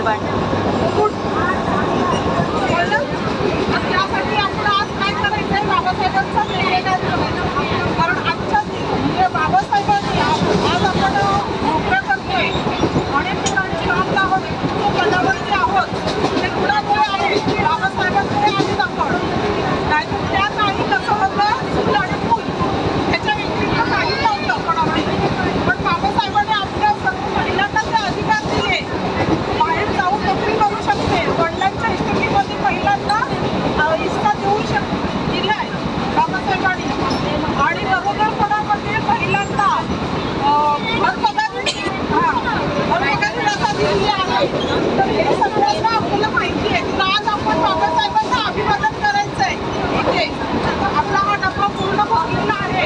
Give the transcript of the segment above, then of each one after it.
आपण. त्यासाठी आपण आज काय करायचंय, बाबासाहेबांचा प्रेरणादायी करायचं. कारण आजच्या म्हणजे बाबासाहेबांनी आज आपण नोकऱ्या करतोय, अनेक ठिकाणी जॉबला आहोत, पदावरती आहोत, ते कुणामुळे आहे? बाबासाहेबांमुळे आम्ही आपण. नाहीतर त्या काळी कसं होतं, चूल आणि मूल ह्याच्या व्यतिरिक्त काही नव्हतं कोणाकडे. पण बाबासाहेबांनी आपल्या सर्व महिलांना ते अधिकार दिले. बाहेर जाऊन नोकरी करू शकते, वडिलांच्या इष्टकीमध्ये महिलांना हिस्सा देऊ दिलाय बाबासाहेबांनी. आणि गरोदरपणामध्ये महिलांना घरपगारी रजा दिली आहे. तर हे सगळ्यांना आपल्याला माहिती आहे. तर आज आपण बाबासाहेबांना अभिवादन करायचंय इथे. आपला हा डब्बा पूर्ण भरलेला आहे.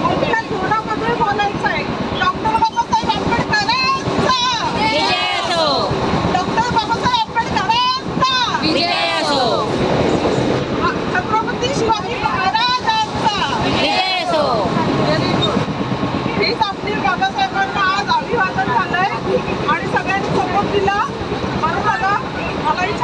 मोठ्या जोरामध्ये बोलायचं आहे. डॉक्टर बाबासाहेब आंबेडकरांचा विजय असो. डॉक्टर बाबासाहेब आंबेडकरांचा विजय असो. छत्रपती शिवाजी महाराजांचा विजय असो. Very good. हेच आपली बाबासाहेबांना आज अभिवादन झालंय आणि सगळ्यांनी सपोर्ट दिला. बरं झालं. मलाही